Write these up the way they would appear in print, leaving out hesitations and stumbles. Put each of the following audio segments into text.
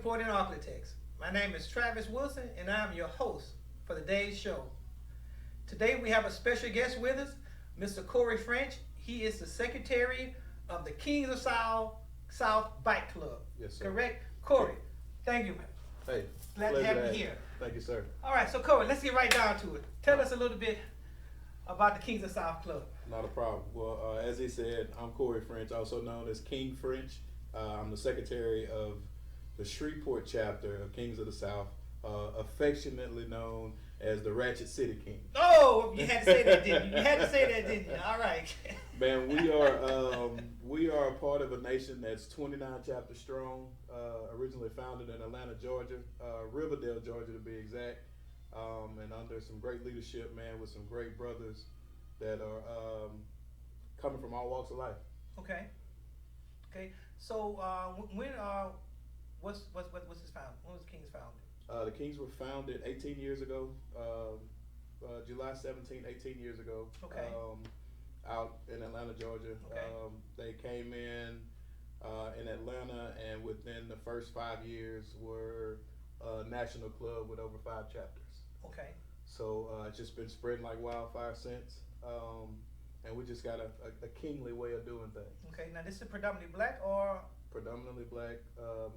reporting Ark-La-Tex. My name is Travis Wilson, and I'm your host for today's show. Today we have a special guest with us, Mr. Corey French. He is the secretary of the Kings of South Bike Club. Yes, sir. Correct? Corey, thank you. Hey, Glad to have you here. Thank you, sir. All right, so Corey, let's get right down to it. Tell us a little bit about the Kings of South Club. Not a problem. Well, as he said, I'm Corey French, also known as King French. I'm the secretary of the Shreveport chapter of Kings of the South, affectionately known as the Ratchet City King. Oh, you had to say that, didn't you? You had to say that, didn't you? All right. Man, we are a part of a nation that's 29 chapters strong. Originally founded in Atlanta, Georgia, Riverdale, Georgia to be exact, and under some great leadership, man, with some great brothers that are coming from all walks of life. Okay. Okay. So what's his found? When was Kings founded? The Kings were founded 18 years ago, July 17, 18 years ago. Okay. Out in Atlanta, Georgia. Okay. They came in Atlanta, and within the first 5 years were a national club with over 5 chapters. Okay. So it's just been spreading like wildfire since. And we just got a kingly way of doing things. Okay. Now this is predominantly black or? Predominantly black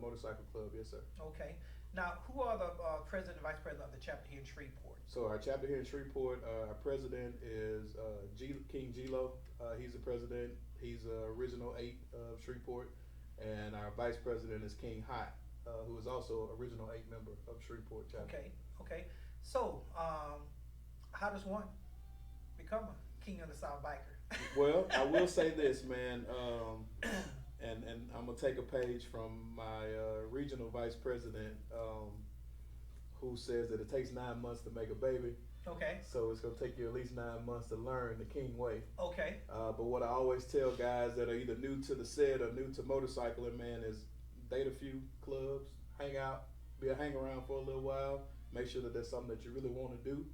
motorcycle club, yes, sir. Okay. Now, who are the president and vice president of the chapter here in Shreveport? So our chapter here in Shreveport, our president is King Gilo. He's the president. He's original 8 of Shreveport. And our vice president is King Hot, who is also original 8 member of Shreveport chapter. Okay. Okay. So, how does one become a King of the South biker? Well, I will say this, man. And I'm gonna take a page from my regional vice president, who says that it takes 9 months to make a baby. Okay. So it's gonna take you at least 9 months to learn the King way. Okay. But what I always tell guys that are either new to the set or new to motorcycling, man, is date a few clubs, hang out, hang around for a little while, make sure that that's something that you really want to do.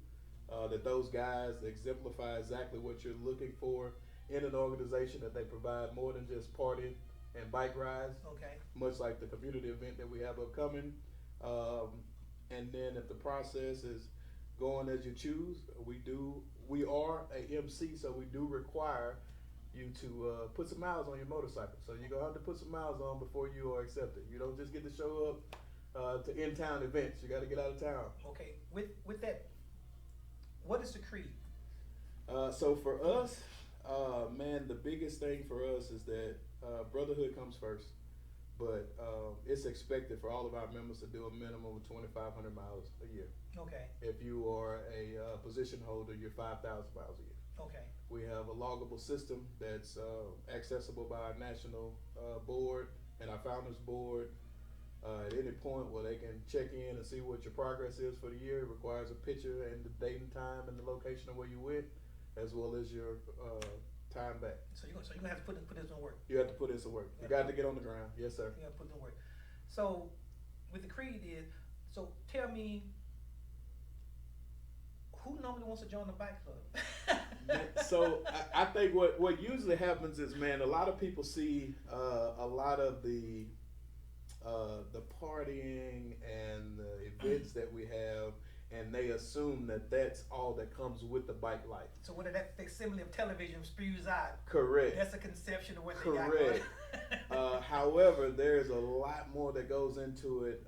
That those guys exemplify exactly what you're looking for in an organization, that they provide more than just party and bike rides. Okay. Much like the community event that we have upcoming. And then if the process is going as you choose, we are a MC, so we do require you to put some miles on your motorcycle. So you're gonna have to put some miles on before you are accepted. You don't just get to show up to in-town events. You got to get out of town. Okay. With that, what is the creed? So for us, man, the biggest thing for us is that brotherhood comes first. But it's expected for all of our members to do a minimum of 2,500 miles a year. Okay. If you are a position holder, you're 5,000 miles a year. Okay. We have a loggable system that's accessible by our national board and our founders board. At any point where they can check in and see what your progress is for the year. It requires a picture and the date and time and the location of where you went, as well as your time back. So you're gonna have to put this in work. You have to put in some work. You got to get on the ground. Yes, sir. You gotta put in work. So with the creed so tell me, who normally wants to join the bike club? So I think what usually happens is, man, a lot of people see a lot of the partying and the events that we have, and they assume that that's all that comes with the bike life. So when that facsimile of television spews out, correct. That's a conception of what they correct. got going. However, there's a lot more that goes into it.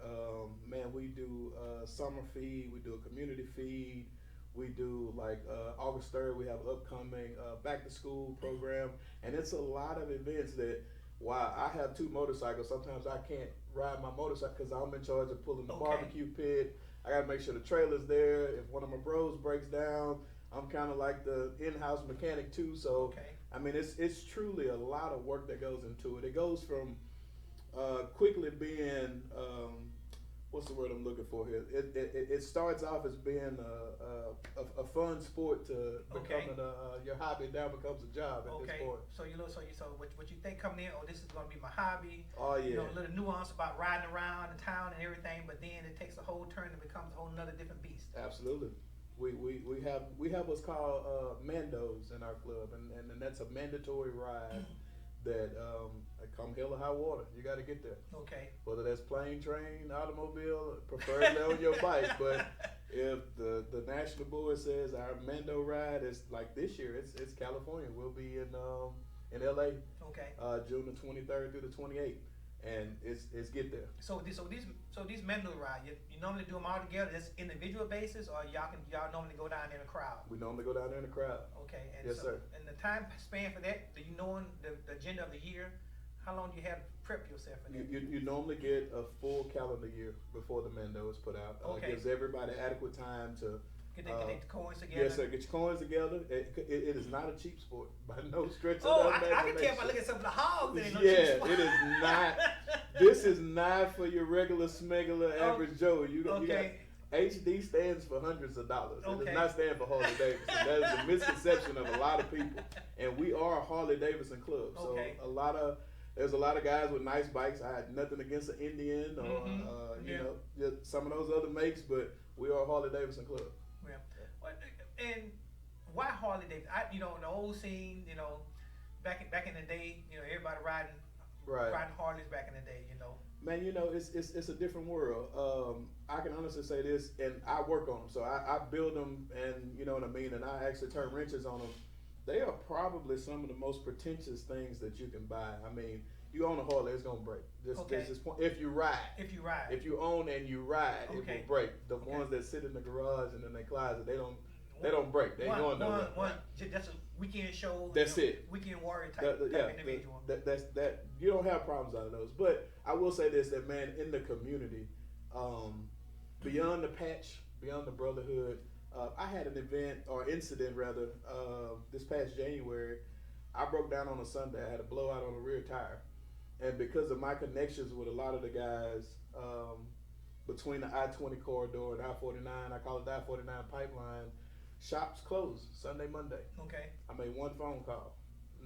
Man, we do summer feed, we do a community feed, we do like August 3rd, we have an upcoming back to school program, and it's a lot of events that, while I have 2 motorcycles, sometimes I can't ride my motorcycle because I'm in charge of pulling the barbecue pit. I gotta make sure the trailer's there. If one of my bros breaks down, I'm kind of like the in-house mechanic too. So, I mean, it's truly a lot of work that goes into it. It goes from quickly being, what's the word I'm looking for here? It starts off as being a fun sport to becoming your hobby now becomes a job at this point. So what you think coming in, this is gonna be my hobby. Oh yeah. A little nuance about riding around the town and everything, but then it takes a whole turn and becomes a whole nother different beast. Absolutely. We have what's called mandos in our club, and that's a mandatory ride that come hell or high water, you got to get there. Okay. Whether that's plane, train, automobile, preferably on your bike. But if the national board says our Mando ride is like this year, it's California. We'll be in LA. Okay. June the 23rd through the 28th, and it's get there. So these Mendo ride, you normally do them all together, just individual basis, or y'all normally go down in a crowd? We normally go down there in the crowd. Okay. And yes, sir. And the time span for that, do you know the agenda of the year? How long do you have to prep yourself for that? You normally get a full calendar year before the Mendo is put out. Okay. Gives everybody adequate time to Get the coins together. Yes, sir. Get your coins together. It is not a cheap sport by no stretch of Oh, the I can tell by looking at some of the hogs. That ain't no yeah, cheap sport. it is not. This is not for your regular smuggler, average Joe. You got HD stands for hundreds of dollars. It does not stand for Harley Davidson. That is a misconception of a lot of people. And we are a Harley Davidson club. So there's a lot of guys with nice bikes. I had nothing against an Indian or you know, some of those other makes, but we are a Harley Davidson club. Yeah. And why Harley Davidson? You know, in the old scene, you know, back in the day, you know, everybody riding Harleys back in the day, you know. Man, you know, it's a different world. I can honestly say this, and I work on them. So I build them, and you know what I mean, and I actually turn wrenches on them. They are probably some of the most pretentious things that you can buy. I mean, you own a Harley, it's gonna break. If you ride. If you own and you ride, it will break. The ones that sit in the garage and in their closet, they don't break. They ain't going nowhere. That's a weekend show. That's it. Weekend warrior type individual. That you don't have problems out of those. But I will say this: that man, in the community, beyond the patch, beyond the brotherhood, I had an event or incident rather this past January. I broke down on a Sunday. I had a blowout on the rear tire, and because of my connections with a lot of the guys between the I-20 corridor and I-49, I call it the I-49 pipeline. Shops closed Sunday, Monday. Okay. I made one phone call.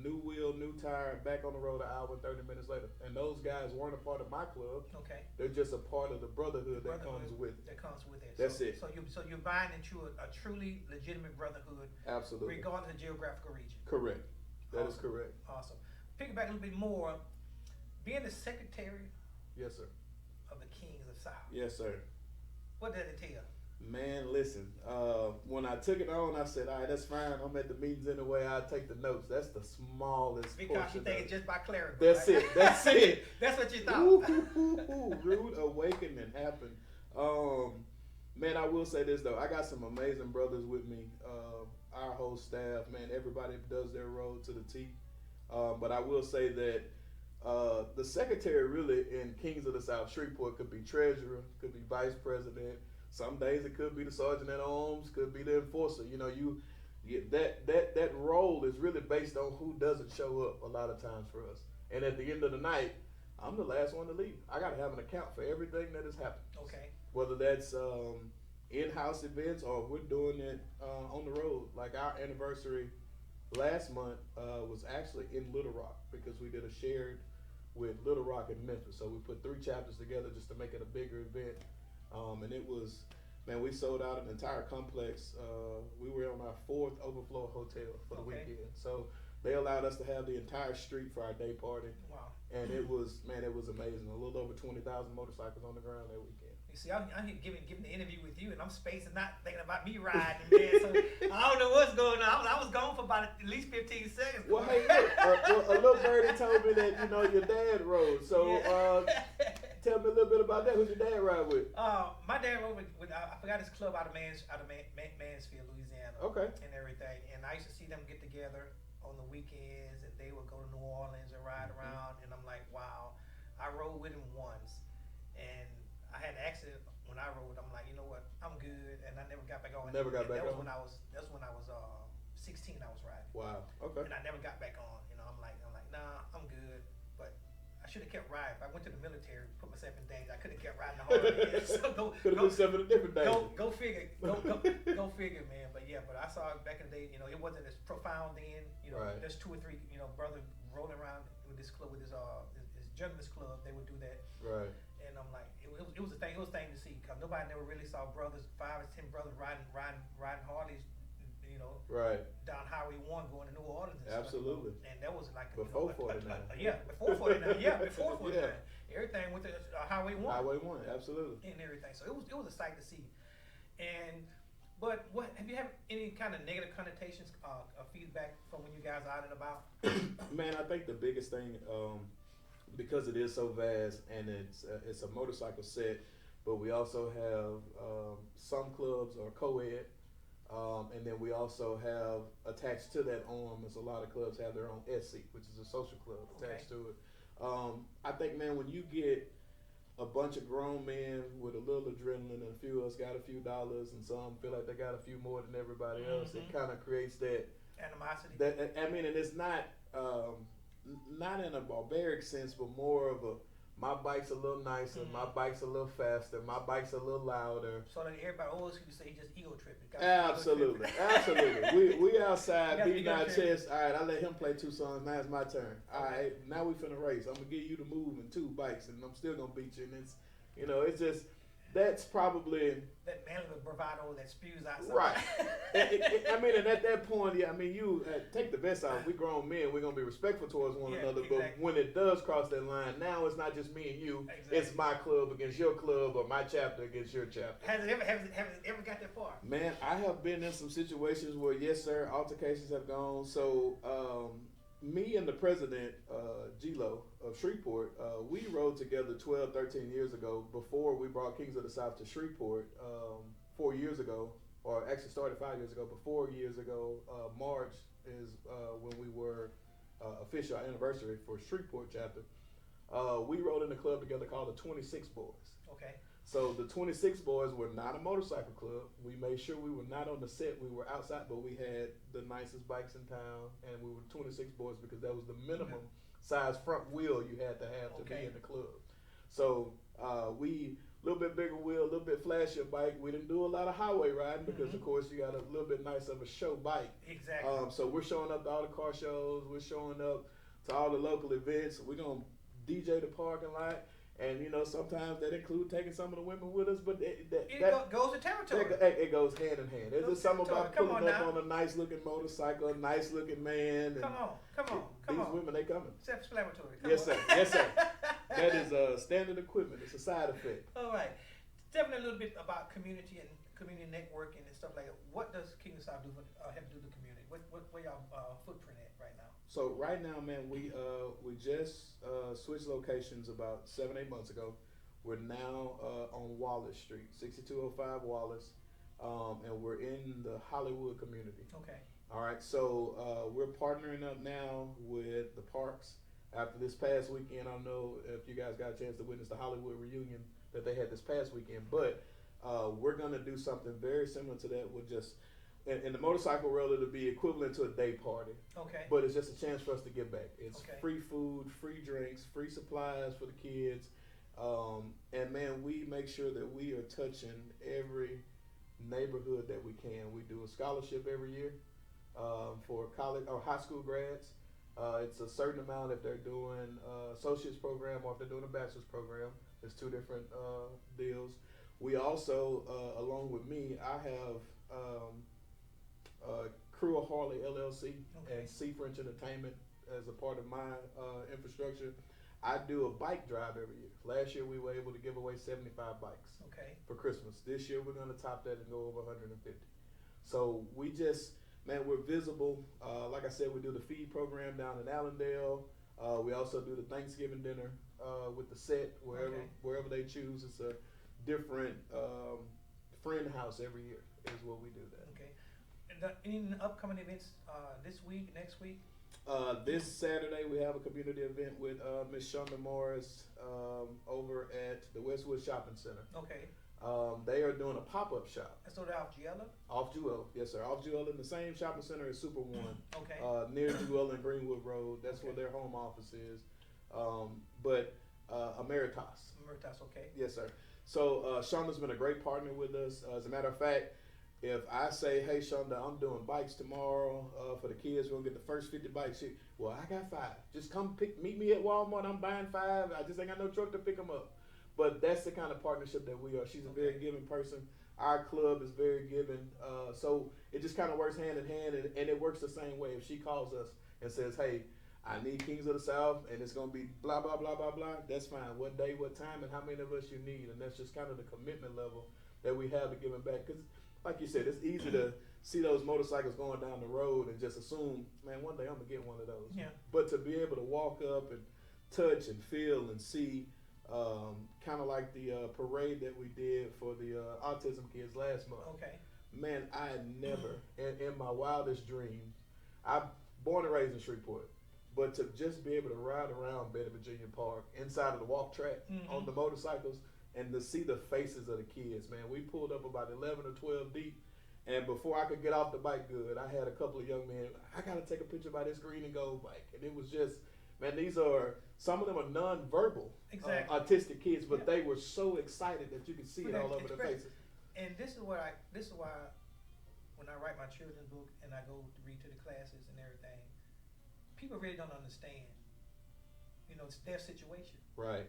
New wheel, new tire, back on the road an hour and 30 minutes later. And those guys weren't a part of my club. Okay. They're just a part of the brotherhood that comes with it. That comes with it. That's it. So you're buying into a truly legitimate brotherhood. Absolutely. Regardless of geographical region. Correct. That is correct. Awesome. Piggyback a little bit more. Being the secretary. Yes, sir. Of the Kings of South. Yes, sir. What does it tell? Man, listen. When I took it on, I said, "All right, that's fine. I'm at the meetings anyway. I'll take the notes." That's the smallest because portion. You think it's just by clerical. That's right? it. That's it. That's what you thought. Rude awakening happened. Man, I will say this though. I got some amazing brothers with me. Our whole staff, man, everybody does their role to the T. But I will say that the secretary really in Kings of the South Shreveport could be treasurer, could be vice president. Some days it could be the sergeant at arms, could be the enforcer. You know, that role is really based on who doesn't show up a lot of times for us. And at the end of the night, I'm the last one to leave. I got to have an account for everything that has happened. Okay. Whether that's in-house events or we're doing it on the road. Like our anniversary last month was actually in Little Rock because we did a shared with Little Rock and Memphis. So we put 3 chapters together just to make it a bigger event. And it was, man, we sold out an entire complex. We were on our 4th overflow hotel for the weekend. So they allowed us to have the entire street for our day party. Wow. And it was amazing. A little over 20,000 motorcycles on the ground that weekend. You see, I'm giving the interview with you, and I'm spacing, not thinking about me riding, man. So I don't know what's going on. I was gone for about at least 15 seconds. Well, hey, look, a little birdie told me that, you know, your dad rode. So tell me a little bit about that. Who's your dad ride with? My dad rode with I forgot his club out of Mansfield, Louisiana. Okay. And everything. And I used to see them get together on the weekends, and they would go to New Orleans and ride around. And I'm like, wow. I rode with him once, and I had an accident when I rode. I'm like, you know what? I'm good, and I never got back on. Never got back on. That's when I was 16. I was riding. Wow. Okay. And I never got back on. You know, I'm like, nah, I'm good. But I should have kept riding. If I went to the military, put myself in danger, I could have kept riding the hard end. So could have put yourself in a different danger. Go figure. Go figure, man. But yeah, but I saw it back in the day. You know, it wasn't as profound then. You know, there's 2 or 3, you know, brothers rolling around with this club, with his gentleman's club. They would do that. Right. And I'm like, it was a thing. It was a thing to see because nobody never really saw brothers, 5 or 10 brothers riding Harleys you know, Right. down Highway 1 going to New Orleans and Absolutely. stuff. And that was like Before you know, 49. yeah, before 49. Yeah, before 49. Yeah. Everything went to Highway 1 Highway 1, absolutely. and everything. So it was a sight to see. And but what have you had any kind of negative connotations feedback from when you guys are out and about? Man, I think the biggest thing, because it is so vast and it's a motorcycle set, but we also have some clubs are co-ed, and then we also have attached to that arm, as a lot of clubs have their own SC, which is a social club attached to it. I think, man, when you get a bunch of grown men with a little adrenaline, and a few of us got a few dollars, and some feel like they got a few more than everybody else, it kind of creates that animosity. That, I mean, and it's not in a barbaric sense, but more of a, my bike's a little nicer, my bike's a little faster, my bike's a little louder. So that everybody always used to say he just ego tripping. Absolutely, absolutely. We outside beating our chest. All right, I let him play 2 songs. Now it's my turn. All right, now we finna race. I'm gonna give you the move in 2 bikes, and I'm still gonna beat you. And it's, you know, it's just, that's probably that manly bravado that spews out. Right. I mean, and at that point, yeah, I mean, you take the best out. We grown men. We're gonna be respectful towards one another. Exactly. But when it does cross that line, now it's not just me and you. Exactly. It's my club against your club, or my chapter against your chapter. Has it ever got that far? Man, I have been in some situations where, yes, sir, altercations have gone. So, me and the president, G-Lo of Shreveport, we rode together 12, 13 years ago before we brought Kings of the South to Shreveport 4 years ago, or actually started 5 years ago, but 4 years ago, March is when we were official anniversary for Shreveport chapter. We rode in a club together called the 26 Boys. Okay. So the 26 Boys were not a motorcycle club. We made sure we were not on the set. We were outside, but we had the nicest bikes in town, and we were 26 Boys because that was the minimum size front wheel you had to have to be in the club. So we, a little bit bigger wheel, a little bit flashier bike. We didn't do a lot of highway riding because, of course, you got a little bit nice of a show bike. Exactly. So we're showing up to all the car shows. We're showing up to all the local events. We're going to DJ the parking lot. And, you know, sometimes that includes taking some of the women with us, but it goes to territory. It goes hand in hand. There's just something about pulling up on a nice looking motorcycle, a nice looking man. And come on. These women, they coming. Self-explanatory. Yes, sir. Yes, sir. That is standard equipment. It's a side effect. All right. Tell me a little bit about community and community networking and stuff like that. What does King of the South do help do the community? Where y'all footprint at right now? So right now, man, we just switched locations about 7-8 months ago. We're now on Wallace Street, 6205 Wallace, and we're in the Hollywood community. Okay. All right, so we're partnering up now with the parks. After this past weekend, I don't know if you guys got a chance to witness the Hollywood reunion that they had this past weekend, but we're gonna do something very similar to that with just, in the motorcycle world, it'll be equivalent to a day party. Okay. But it's just a chance for us to give back. It's Okay. free food, free drinks, free supplies for the kids. And man, we make sure that we are touching every neighborhood that we can. We do a scholarship every year for college or high school grads. It's a certain amount if they're doing associate's program or if they're doing a bachelor's program. There's 2 different deals. We also, along with me, I have Crew of Harley LLC and C French Entertainment as a part of my infrastructure. I do a bike drive every year. Last year we were able to give away 75 bikes for Christmas. This year we're going to top that and go over 150. So we just, man, we're visible. Like I said, we do the feed program down in Allendale. We also do the Thanksgiving dinner with the set wherever they choose. It's a different friend house every year is what we do that. Okay. And any upcoming events this week, next week? This Saturday we have a community event with Miss Shonda Morris over at the Westwood Shopping Center. Okay. They are doing a pop-up shop. So they're off Giella? Off Jewel, yes sir. Off Jewel in the same shopping center as Super One. Okay. Near Jewel and Greenwood Road. That's where their home office is. But Emeritus. Emeritus, okay. Yes sir. So Shonda's been a great partner with us. As a matter of fact, if I say, hey Shonda, I'm doing bikes tomorrow for the kids, we're gonna get the first 50 bikes. Well, I got 5. Just come meet me at Walmart. I'm buying 5. I just ain't got no truck to pick them up. But that's the kind of partnership that we are. She's a very giving person. Our club is very giving. So it just kind of works hand in hand, and it works the same way. If she calls us and says, "Hey, I need Kings of the South, and it's gonna be blah blah blah blah blah," that's fine. What day, what time, and how many of us you need, and that's just kind of the commitment level that we have to giving back. Because, like you said, it's easy to see those motorcycles going down the road and just assume, man, one day I'm gonna get one of those. Yeah. But to be able to walk up and touch and feel and see, kind of like the parade that we did for the autism kids last month. Okay. Man, I had never, in my wildest dreams, I'm born and raised in Shreveport, but to just be able to ride around Betty Virginia Park inside of the walk track on the motorcycles and to see the faces of the kids, man. We pulled up about 11 or 12 deep, and before I could get off the bike good, I had a couple of young men, I got to take a picture by this green and gold bike. And it was just, man, some of them are non-verbal, Exactly. autistic kids, but they were so excited that you could see it all over their faces. And this is why when I write my children's book and I go to read to the classes and everything, people really don't understand, it's their situation, Right.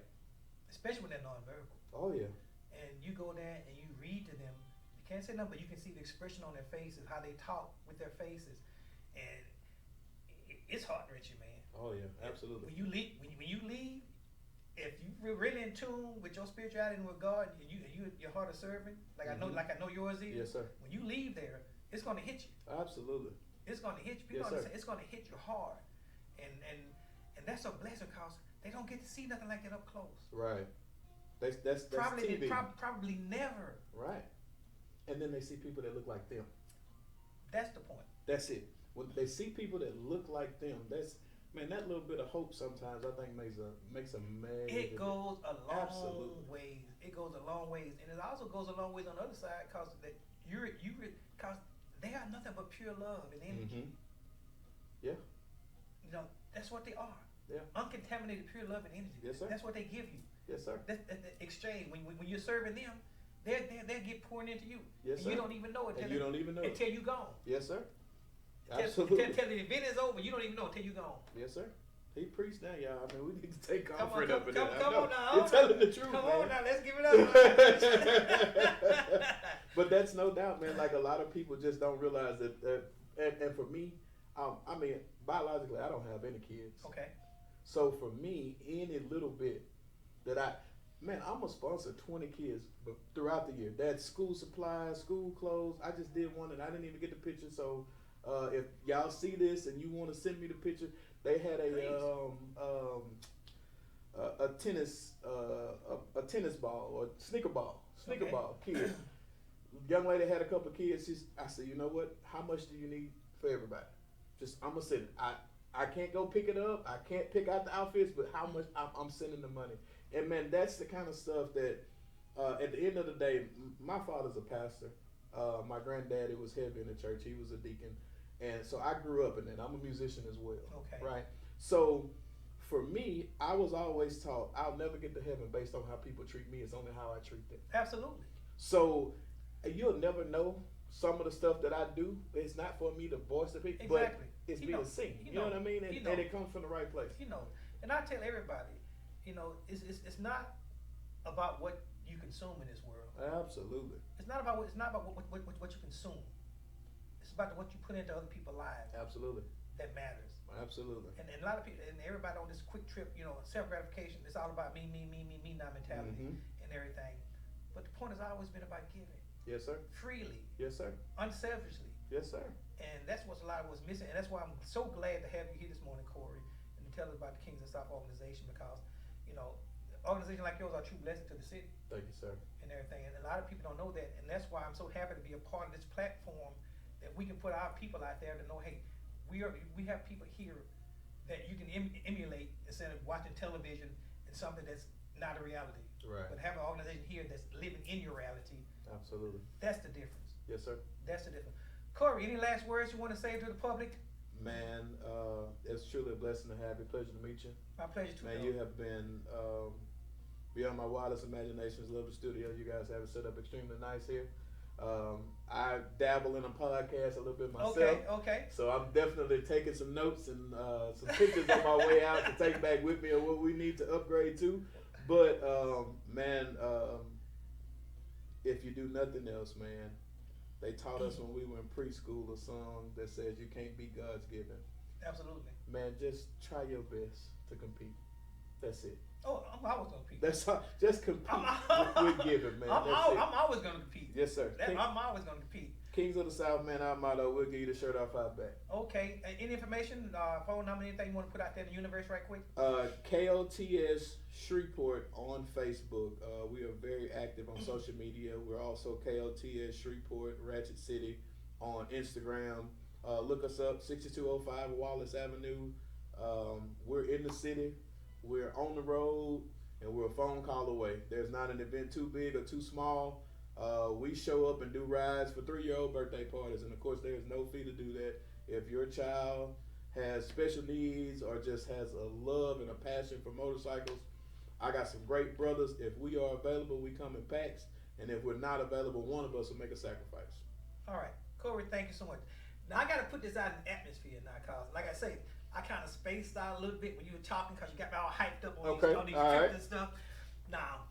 especially when they're nonverbal. Oh, yeah. And you go there and you read to them. You can't say nothing, but you can see the expression on their faces, how they talk with their faces, and it's heart wrenching, man. Oh, yeah, absolutely. When you leave, if you're really in tune with your spirituality and with God, your heart is serving, like I know yours is. Yes, sir. When you leave there, it's going to hit you. Absolutely. It's going to hit you. People Yes, understand, sir. it's going to hit you hard, and that's a blessing because they don't get to see nothing like that up close. Right. That's Probably TV. probably never. Right. And then they see people that look like them. That's the point. That's it. When they see people that look like them, man, that little bit of hope sometimes I think makes a major. It goes a long Absolutely. ways. It goes a long ways, and it also goes a long ways on the other side because because they are nothing but pure love and energy. Yeah. That's what they are. Yeah. Uncontaminated pure love and energy. Yes, sir. That's what they give you. Yes, sir. That's the exchange. When you're serving them, they get poured into you. Yes, and sir. you don't even know it. And you don't even know it. until you gone. Yes, sir. Until Absolutely. the event is over, you don't even know until you gone. Yes, sir. He preached now, y'all. I mean, we need to take Come on, comfort up in come that. I know. on now. You're telling the truth, Come man. on now, let's give it up. But that's no doubt, man. Like a lot of people just don't realize that. And for me, I mean, biologically, I don't have any kids. Okay. So for me, any little bit that I'm gonna sponsor 20 kids throughout the year. That's school supplies, school clothes. I just did one and I didn't even get the picture. So if y'all see this and you want to send me the picture, they had a tennis ball or sneaker ball kid. Young lady had a couple of kids. I said, you know what? How much do you need for everybody? I'm gonna send it. I can't go pick it up. I can't pick out the outfits, but how much I'm sending the money. And man, that's the kind of stuff that at the end of the day, my father's a pastor. My granddaddy was heavy in the church. He was a deacon. And so I grew up in that. I'm a musician as well. Okay. Right? So for me, I was always taught I'll never get to heaven based on how people treat me. It's only how I treat them. Absolutely. So you'll never know some of the stuff that I do. It's not for me to voice the people, Exactly. but it's being seen. You know what I mean? And it comes from the right place. And I tell everybody, it's not about what you consume in this world. Absolutely. It's not about what you consume. It's about what you put into other people's lives. Absolutely. That matters. Absolutely. And a lot of people and everybody on this quick trip, self gratification. It's all about me now mentality and everything. But the point has always been about giving. Yes, sir. Freely. Yes, sir. Unselfishly. Yes, sir. And that's what a lot of was missing. And that's why I'm so glad to have you here this morning, Corey, and to tell us about the Kings of South organization because, an organization like yours are a true blessing to the city. Thank you, sir. And everything. And a lot of people don't know that. And that's why I'm so happy to be a part of this platform that we can put our people out there to know, hey, we have people here that you can emulate instead of watching television and something that's not a reality. Right. But have an organization here that's living in your reality. Absolutely. That's the difference. Yes, sir. That's the difference. Corey, any last words you want to say to the public? Man, it's truly a blessing to have you. Pleasure to meet you. My pleasure too. Man, you have been beyond my wildest imaginations. Love the studio. You guys have it set up extremely nice here. I dabble in a podcast a little bit myself. Okay. So I'm definitely taking some notes and some pictures on my way out to take back with me of what we need to upgrade to. But man, if you do nothing else, man, they taught us when we were in preschool a song that says you can't beat God's given. Absolutely. Man, just try your best to compete. That's it. Oh, I'm always gonna compete. That's all. Just compete with giving, man. I'm always gonna compete. Yes, sir. I'm always gonna compete. Kings of the South, man, our motto, we'll give you the shirt off our back. Okay. Any information, phone number, anything you want to put out there in the universe right quick? KOTS Shreveport on Facebook. We are very active on social media. We're also KOTS Shreveport, Ratchet City on Instagram. Look us up, 6205 Wallace Avenue. We're in the city. We're on the road, and we're a phone call away. There's not an event too big or too small. We show up and do rides for 3-year-old birthday parties, and of course there is no fee to do that. If your child has special needs or just has a love and a passion for motorcycles, I got some great brothers. If we are available, we come in packs, and if we're not available, one of us will make a sacrifice. All right, Corey, thank you so much. Now I got to put this out in the atmosphere now, cause like I say, I kind of spaced out a little bit when you were talking, cause you got me all hyped up on these trips and stuff. Now,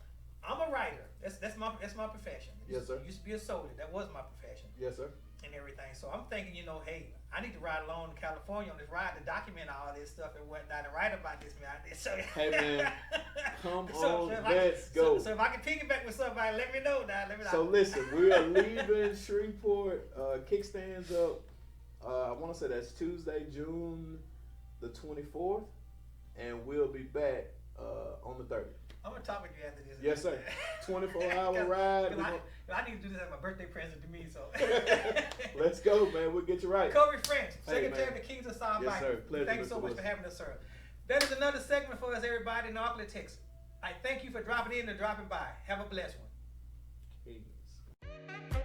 I'm a writer. That's my profession. Yes, sir. Used to be a soldier. That was my profession. Yes, sir. And everything. So I'm thinking, hey, I need to ride along to California on this ride to document all this stuff and whatnot and write about this man. So, hey man, come on, let's go. So if I can piggyback with somebody, let me know now. So listen, we are leaving Shreveport. Kickstands up. I want to say that's Tuesday, June the 24th, and we'll be back on the 30th. I'm gonna talk with you after this. Yes, sir. 24-hour ride. I need to do this as my birthday present to me. So let's go, man. We'll get you right. Corey French, Secretary of the Kings of South. Yes, sir. Pleasure. Thank you so much for having us, sir. That is another segment for us, everybody in Ark-La-Tex. I thank you for dropping in and dropping by. Have a blessed one. Kings.